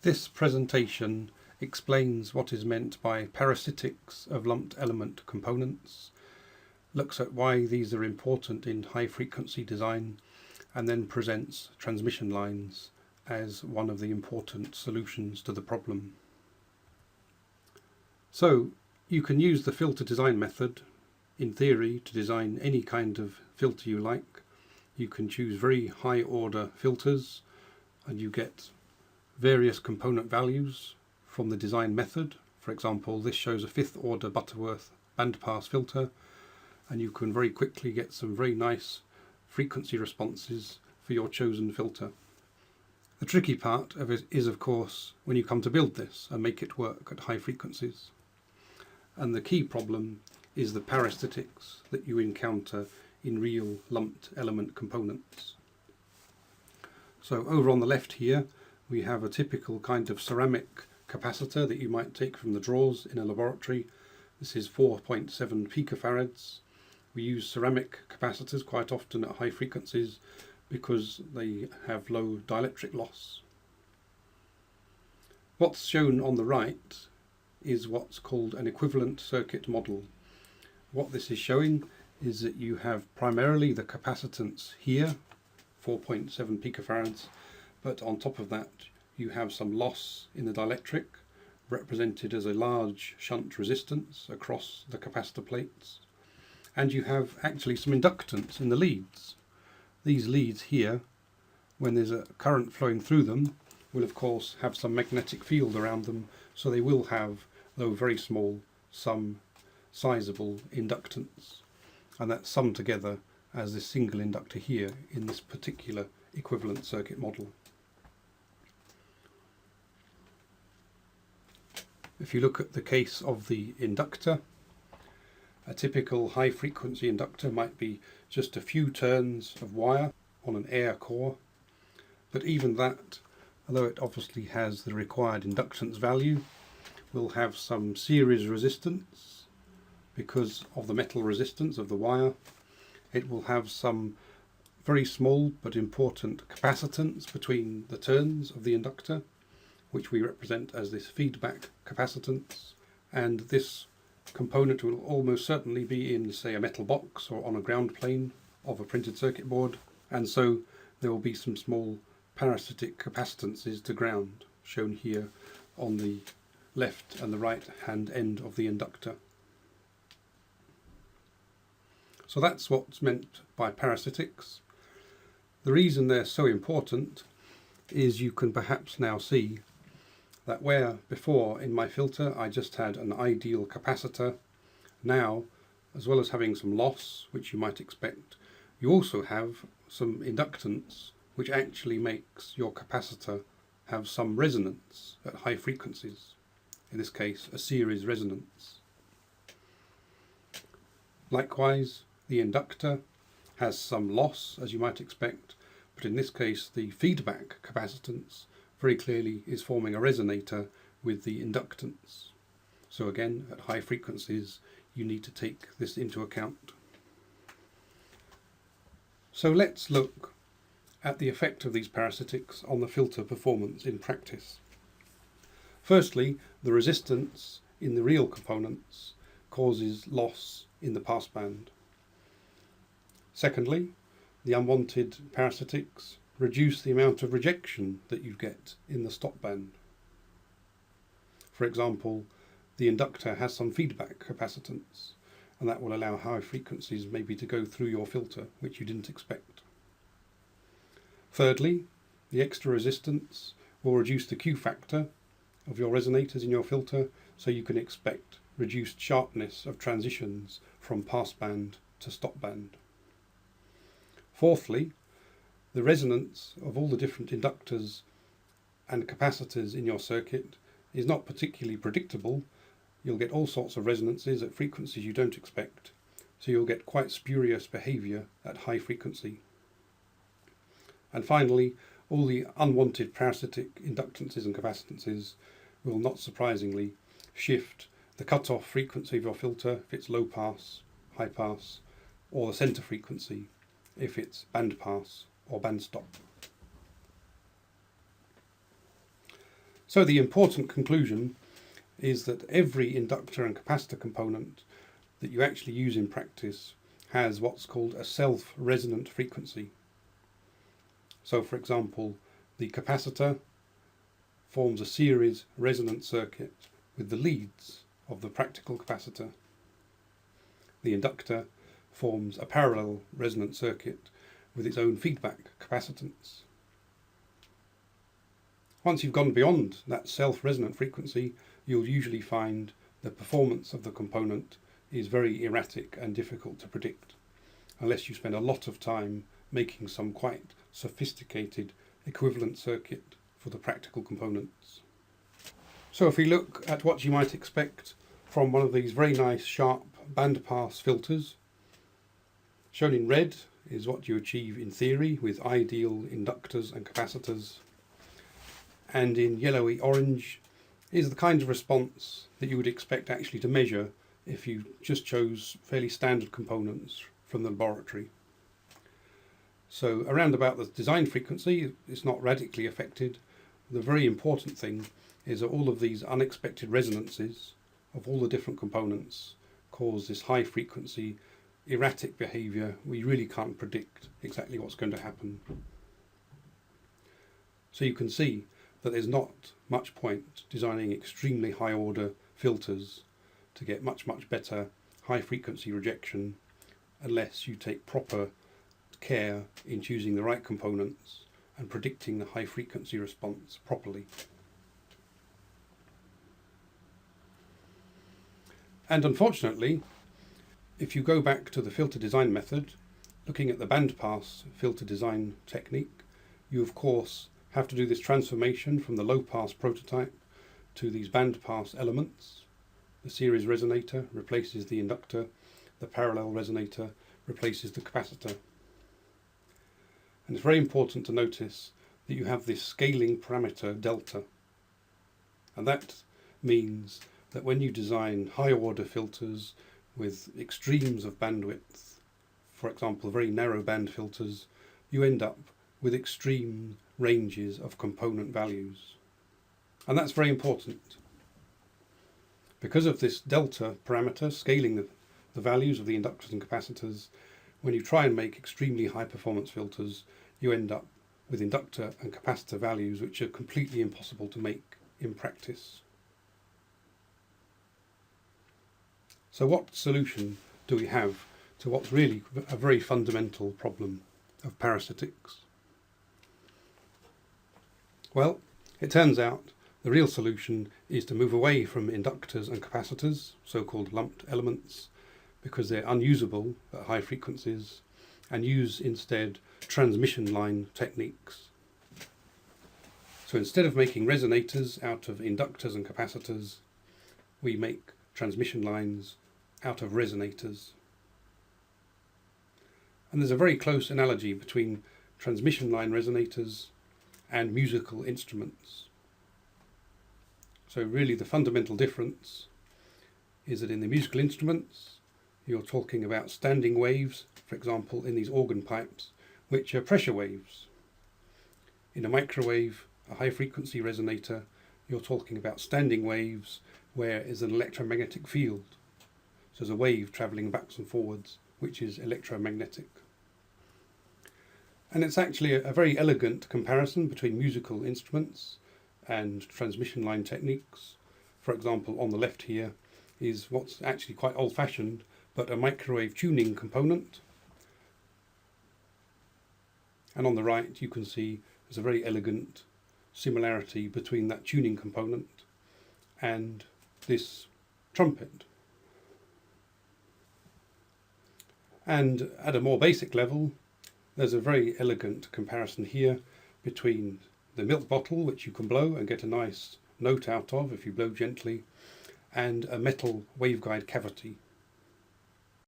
This presentation explains what is meant by parasitics of lumped element components, looks at why these are important in high frequency design, and then presents transmission lines as one of the important solutions to the problem. So you can use the filter design method in theory to design any kind of filter you like. You can choose very high order filters and you get various component values from the design method. For example, this shows a 5th order Butterworth bandpass filter, and you can very quickly get some very nice frequency responses for your chosen filter. The tricky part of it is, of course, when you come to build this and make it work at high frequencies. And the key problem is the parasitics that you encounter in real lumped element components. So over on the left here we have a typical kind of ceramic capacitor that you might take from the drawers in a laboratory. This is 4.7 picofarads. We use ceramic capacitors quite often at high frequencies because they have low dielectric loss. What's shown on the right is what's called an equivalent circuit model. What this is showing is that you have primarily the capacitance here, 4.7 picofarads, but on top of that you have some loss in the dielectric, represented as a large shunt resistance across the capacitor plates, and you have actually some inductance in the leads. These leads here, when there's a current flowing through them, will of course have some magnetic field around them, so they will have, though very small, some sizable inductance, and that's summed together as this single inductor here in this particular equivalent circuit model. If you look at the case of the inductor, a typical high frequency inductor might be just a few turns of wire on an air core, but even that, although it obviously has the required inductance value, will have some series resistance because of the metal resistance of the wire. It will have some very small but important capacitance between the turns of the inductor, which we represent as this feedback capacitance, and this component will almost certainly be in, say, a metal box or on a ground plane of a printed circuit board, and so there will be some small parasitic capacitances to ground, shown here on the left and the right hand end of the inductor. So that's what's meant by parasitics. The reason they're so important is you can perhaps now see that where before in my filter I just had an ideal capacitor, now, as well as having some loss, which you might expect, you also have some inductance, which actually makes your capacitor have some resonance at high frequencies, in this case a series resonance. Likewise, the inductor has some loss, as you might expect, but in this case the feedback capacitance very clearly is forming a resonator with the inductance. So again, at high frequencies you need to take this into account. So let's look at the effect of these parasitics on the filter performance in practice. Firstly, the resistance in the real components causes loss in the passband. Secondly, the unwanted parasitics reduce the amount of rejection that you get in the stop band. For example, the inductor has some feedback capacitance, and that will allow high frequencies maybe to go through your filter, which you didn't expect. Thirdly, the extra resistance will reduce the Q factor of your resonators in your filter, so you can expect reduced sharpness of transitions from passband to stop band. Fourthly, the resonance of all the different inductors and capacitors in your circuit is not particularly predictable. You'll get all sorts of resonances at frequencies you don't expect, so you'll get quite spurious behaviour at high frequency. And finally, all the unwanted parasitic inductances and capacitances will, not surprisingly, shift the cut-off frequency of your filter if it's low pass, high pass, or the centre frequency if it's band pass or band stop. So the important conclusion is that every inductor and capacitor component that you actually use in practice has what's called a self-resonant frequency. So for example, the capacitor forms a series resonant circuit with the leads of the practical capacitor. The inductor forms a parallel resonant circuit with its own feedback capacitance. Once you've gone beyond that self-resonant frequency, you'll usually find the performance of the component is very erratic and difficult to predict, unless you spend a lot of time making some quite sophisticated equivalent circuit for the practical components. So if we look at what you might expect from one of these very nice sharp bandpass filters, shown in red is what you achieve in theory with ideal inductors and capacitors, and in yellowy orange is the kind of response that you would expect actually to measure if you just chose fairly standard components from the laboratory. So around about the design frequency, it's not radically affected. The very important thing is that all of these unexpected resonances of all the different components cause this high frequency erratic behaviour. We really can't predict exactly what's going to happen. So you can see that there's not much point designing extremely high order filters to get much better high frequency rejection unless you take proper care in choosing the right components and predicting the high frequency response properly. And unfortunately, if you go back to the filter design method, looking at the bandpass filter design technique, you of course have to do this transformation from the low pass prototype to these bandpass elements. The series resonator replaces the inductor, the parallel resonator replaces the capacitor. And it's very important to notice that you have this scaling parameter delta. And that means that when you design high order filters with extremes of bandwidth, for example very narrow band filters, you end up with extreme ranges of component values. And that's very important. Because of this delta parameter scaling the values of the inductors and capacitors, when you try and make extremely high performance filters, you end up with inductor and capacitor values which are completely impossible to make in practice. So what solution do we have to what's really a very fundamental problem of parasitics? Well, it turns out the real solution is to move away from inductors and capacitors, so-called lumped elements, because they're unusable at high frequencies, and use instead transmission line techniques. So instead of making resonators out of inductors and capacitors, we make transmission lines out of resonators. And there's a very close analogy between transmission line resonators and musical instruments. So really the fundamental difference is that in the musical instruments you're talking about standing waves, for example in these organ pipes, which are pressure waves. In a microwave, a high frequency resonator, you're talking about standing waves where is an electromagnetic field. So there's a wave travelling backwards and forwards which is electromagnetic. And it's actually a very elegant comparison between musical instruments and transmission line techniques. For example, on the left here is what's actually quite old-fashioned, but a microwave tuning component. And on the right you can see there's a very elegant similarity between that tuning component and this trumpet. And at a more basic level, there's a very elegant comparison here between the milk bottle, which you can blow and get a nice note out of if you blow gently, and a metal waveguide cavity.